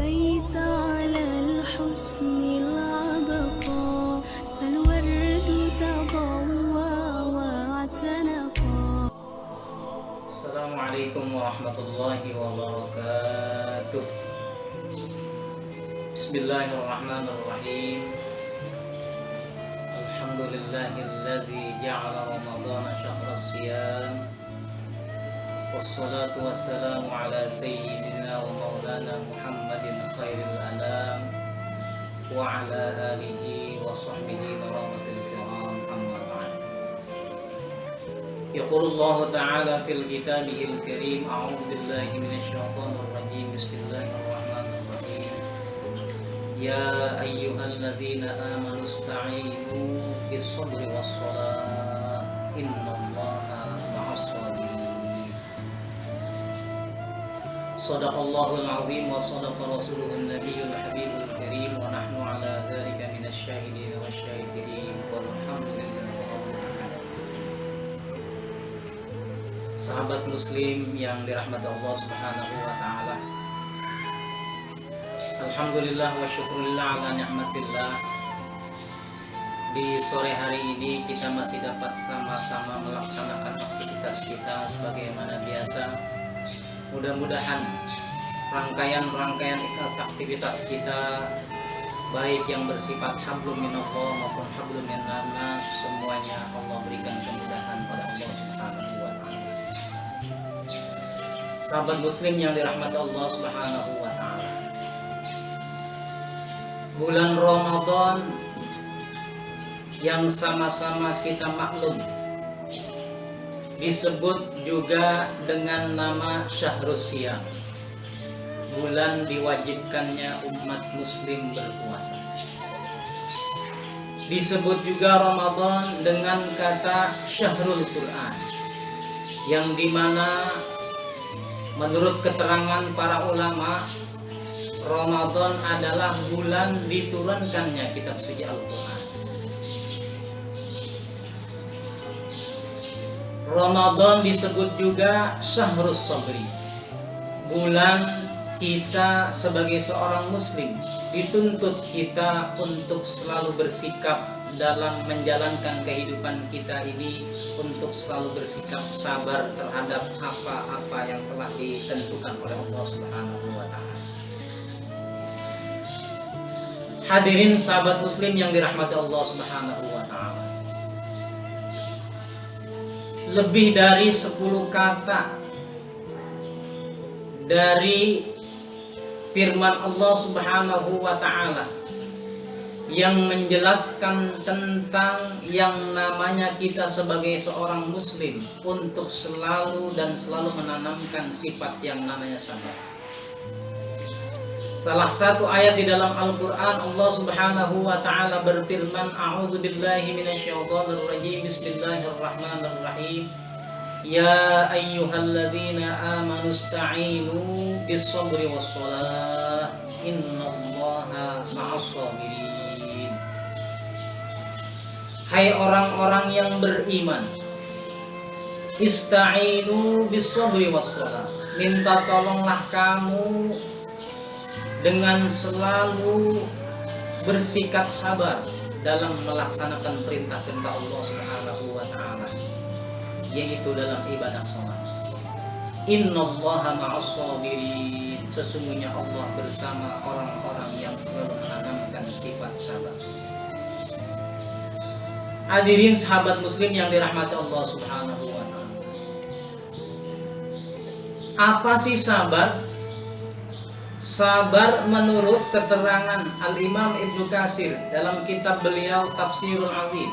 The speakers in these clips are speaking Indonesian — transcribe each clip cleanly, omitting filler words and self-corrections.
بكيت على الحسن العبقى فالورد تضوى واعتنقا. السلام عليكم ورحمة الله وبركاته. بسم الله الرحمن الرحيم. الحمد لله الذي جعل رمضان شهر الصيام، والصلاة والسلام على سيدنا ومولانا محمد خير الأنام وعلى آله وصحبه برامة الكرام، أما بعد. يقول الله تعالى في كتابه الكريم: أعوذ بالله من الشيطان الرجيم، بسم الله الرحمن الرحيم. يا أيها الذين آمنوا استعينوا بالصبر والصلاة إن الله مع الصابرين. صدق الله العظيم وصدق رسوله النبي الحبيب الكريم، ونحن على ذلك من الشاهدين والشاكرين، والحمد لله رب العالمين. Sahabat muslim yang dirahmati Allah Subhanahu wa taala, alhamdulillah wa syukurillah ala ni'matillah. Di sore hari ini kita masih dapat sama-sama melaksanakan aktivitas kita sebagaimana biasa. Mudah-mudahan rangkaian aktivitas kita, baik yang bersifat hablum minallah maupun hablum minannas, semuanya Allah berikan kemudahan pada Allah Subhanahu wa taala. Sahabat muslim yang dirahmati Allah Subhanahu wa taala, bulan Ramadan yang sama-sama kita maklum disebut juga dengan nama Syahrus Syiyam, bulan diwajibkannya umat muslim berpuasa. Disebut juga Ramadan dengan kata Syahrul Quran, yang dimana menurut keterangan para ulama, Ramadan adalah bulan diturunkannya kitab suci Al-Quran. Ramadan disebut juga Syahrus Sabri, bulan kita sebagai seorang muslim dituntut kita untuk selalu bersikap dalam menjalankan kehidupan kita ini, untuk selalu bersikap sabar terhadap apa-apa yang telah ditentukan oleh Allah Subhanahu wa taala. Hadirin sahabat muslim yang dirahmati Allah Subhanahu wa taala, lebih dari 10 kata dari firman Allah Subhanahu wa taala yang menjelaskan tentang yang namanya kita sebagai seorang muslim untuk selalu menanamkan sifat yang namanya sabar. Salah satu ayat di dalam Al-Quran, Allah Subhanahu wa ta'ala berfirman: A'udzu billahi minasyaitonir rajim, bismillahirrahmanirrahim. Ya ayyuhalladzina amanu ista'inu bis-sabri was-shalah innallaha ma'as-sabirin. Hai orang-orang yang beriman, ista'inu bis-sabri was-shalah, minta tolonglah kamu dengan selalu bersikap sabar dalam melaksanakan perintah-perintah Allah Subhanahu wa taala, yaitu dalam ibadah salat. Innallaha ma'as-sabirin, sesungguhnya Allah bersama orang-orang yang selalu menanamkan sifat sabar. Hadirin sahabat muslim yang dirahmati Allah Subhanahu wa taala, apa sih sabar? Sabar menurut keterangan Al-Imam Ibnu Katsir dalam kitab beliau Tafsirul Azim,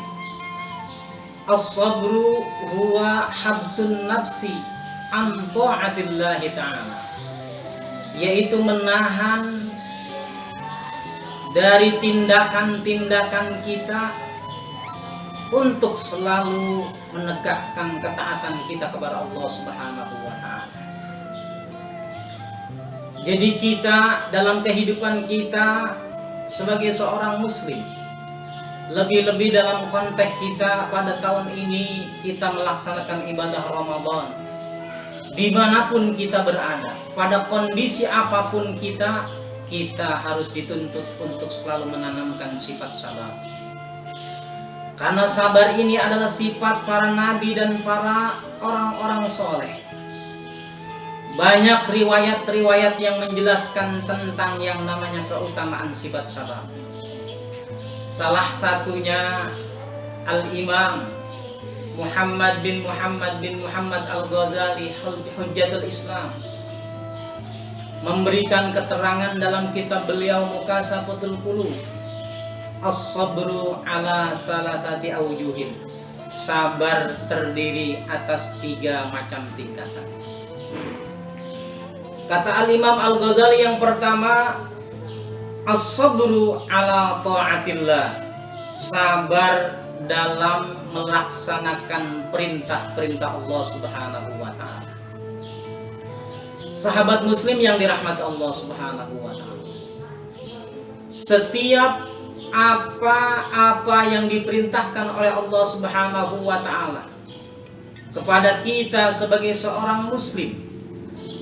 as-sabru huwa habsun nafsi an ta'atillahi ta'ala, yaitu menahan dari tindakan-tindakan kita untuk selalu menegakkan ketaatan kita kepada Allah Subhanahu wa taala. Jadi kita dalam kehidupan kita sebagai seorang muslim, lebih-lebih dalam konteks kita pada tahun ini kita melaksanakan ibadah Ramadan, dimanapun kita berada, pada kondisi apapun kita kita harus dituntut untuk selalu menanamkan sifat sabar. Karena sabar ini adalah sifat para nabi dan para orang-orang soleh. Banyak riwayat-riwayat yang menjelaskan tentang yang namanya keutamaan sifat sabar. Salah satunya Al-Imam Muhammad bin Muhammad Al-Ghazali, Hujjatul Islam, memberikan keterangan dalam kitab beliau Mukasafatul Qulub, as-sabru ala salasati awjuhin. Sabar terdiri atas 3 macam tingkatan. Kata Al-Imam Al-Ghazali yang pertama, as-sabru ala ta'atillah. Sabar dalam melaksanakan perintah-perintah Allah Subhanahu wa taala. Sahabat muslim yang dirahmati Allah Subhanahu wa taala, setiap apa-apa yang diperintahkan oleh Allah Subhanahu wa taala kepada kita sebagai seorang muslim,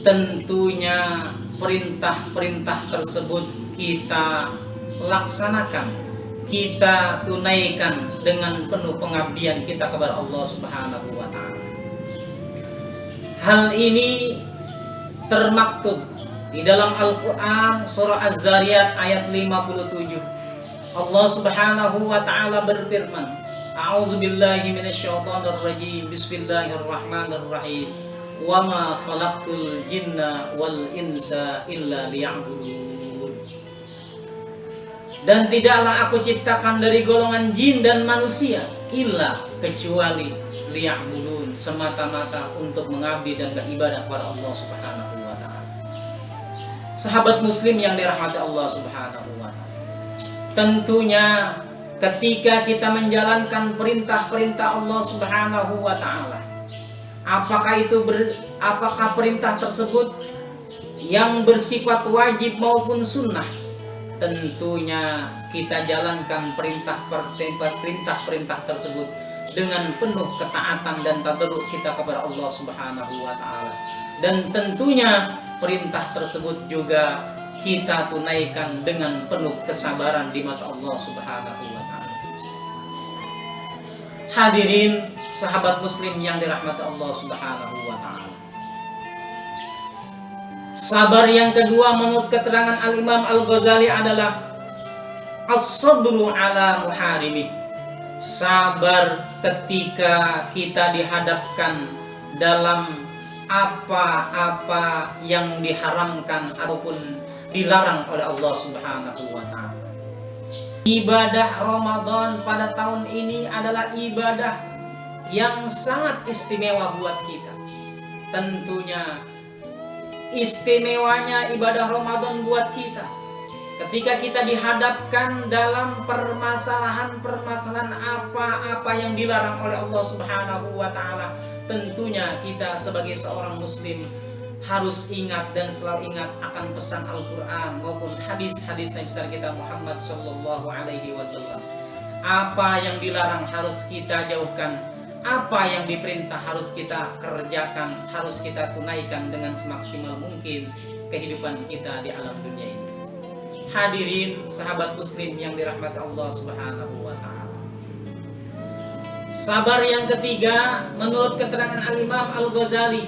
tentunya perintah-perintah tersebut kita laksanakan, kita tunaikan dengan penuh pengabdian kita kepada Allah Subhanahu wa taala. Hal ini termaktub di dalam Al-Qur'an surah Az-Zariyat ayat 57. Allah Subhanahu wa taala berfirman, A'udzubillahi minasyaitonir rajim. Bismillahirrahmanirrahim. Wa ma khalaqtul jinna wal insa illa liya'budun. Dan tidaklah aku ciptakan dari golongan jin dan manusia illa kecuali liya'budun, semata-mata untuk mengabdi dan beribadah kepada Allah Subhanahu wa taala. Sahabat muslim yang dirahmati Allah Subhanahu wa taala, tentunya ketika kita menjalankan perintah-perintah Allah Subhanahu wa taala, apakah perintah tersebut yang bersifat wajib maupun sunnah, tentunya kita jalankan perintah-perintah tersebut dengan penuh ketaatan dan tadarruk kita kepada Allah Subhanahu wa taala. Dan tentunya perintah tersebut juga kita tunaikan dengan penuh kesabaran di mata Allah Subhanahu wa taala. Hadirin sahabat muslim yang dirahmati Allah Subhanahu wa taala. Sabar yang kedua menurut keterangan Al-Imam Al-Ghazali adalah as-sabru ala muharimi. Sabar ketika kita dihadapkan dalam apa-apa yang diharamkan ataupun dilarang oleh Allah Subhanahu wa taala. Ibadah Ramadan pada tahun ini adalah ibadah yang sangat istimewa buat kita. Tentunya istimewanya ibadah Ramadan buat kita ketika kita dihadapkan dalam permasalahan apa-apa yang dilarang oleh Allah Subhanahu wa taala. Tentunya kita sebagai seorang muslim harus ingat dan selalu ingat akan pesan Al-Quran maupun hadis-hadis Nabi besar kita Muhammad Sallallahu Alaihi Wasallam. Apa yang dilarang harus kita jauhkan, apa yang diperintah harus kita kerjakan, harus kita tunaikan dengan semaksimal mungkin kehidupan kita di alam dunia ini. Hadirin sahabat muslim yang dirahmati Allah Subhanahu wa taala. Sabar yang ketiga menurut keterangan Al-Imam Al-Ghazali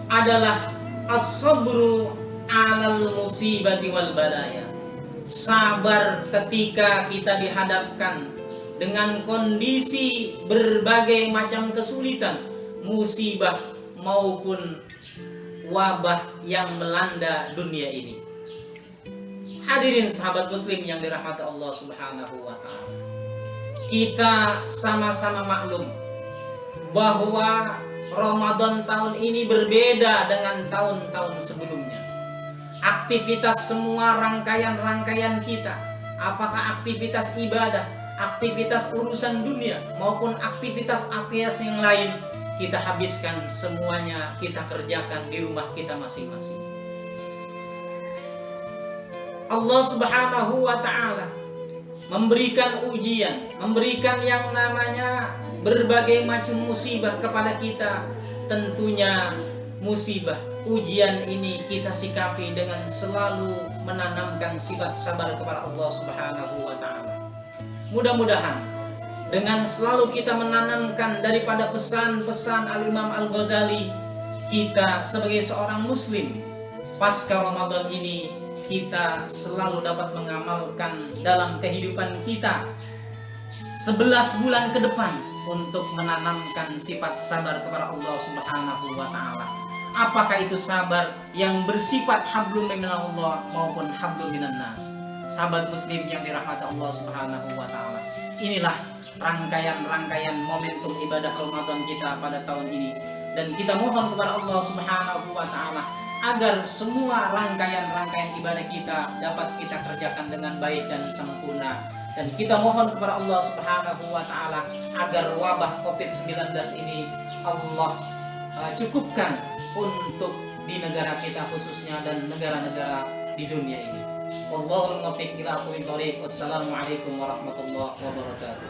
adalah as-sabru 'alal musibati wal balaya. Sabar ketika kita dihadapkan dengan kondisi berbagai macam kesulitan, musibah maupun wabah yang melanda dunia ini. Hadirin sahabat muslim yang dirahmati Allah Subhanahu wa taala. Kita sama-sama maklum bahwa Ramadan tahun ini berbeda dengan tahun-tahun sebelumnya. Aktivitas semua rangkaian-rangkaian kita, apakah aktivitas ibadah, aktivitas urusan dunia maupun aktivitas-aktivitas yang lain, kita habiskan semuanya, kita kerjakan di rumah kita masing-masing. Allah Subhanahu wa taala memberikan ujian, memberikan yang namanya berbagai macam musibah kepada kita. Tentunya musibah, ujian ini kita sikapi dengan selalu menanamkan sifat sabar kepada Allah Subhanahu wa taala. Mudah-mudahan dengan selalu kita menanamkan daripada pesan-pesan Al-Imam Al-Ghazali, kita sebagai seorang muslim pasca Ramadan ini kita selalu dapat mengamalkan dalam kehidupan kita 11 bulan ke depan untuk menanamkan sifat sabar kepada Allah Subhanahu wa taala. Apakah itu sabar yang bersifat hablum minallah maupun hablum minan nas. Sahabat muslim yang dirahmati Allah Subhanahu wa taala. Inilah rangkaian-rangkaian momentum ibadah Ramadan kita pada tahun ini, dan kita mohon kepada Allah Subhanahu wa taala agar semua rangkaian-rangkaian ibadah kita dapat kita kerjakan dengan baik dan sempurna. Dan kita mohon kepada Allah Subhanahu wa taala agar wabah Covid-19 ini Allah cukupkan untuk di negara kita khususnya dan negara-negara di dunia ini. Wallahul muwaffiq ila aqwamit thoriq. Wassalamualaikum warahmatullahi wabarakatuh.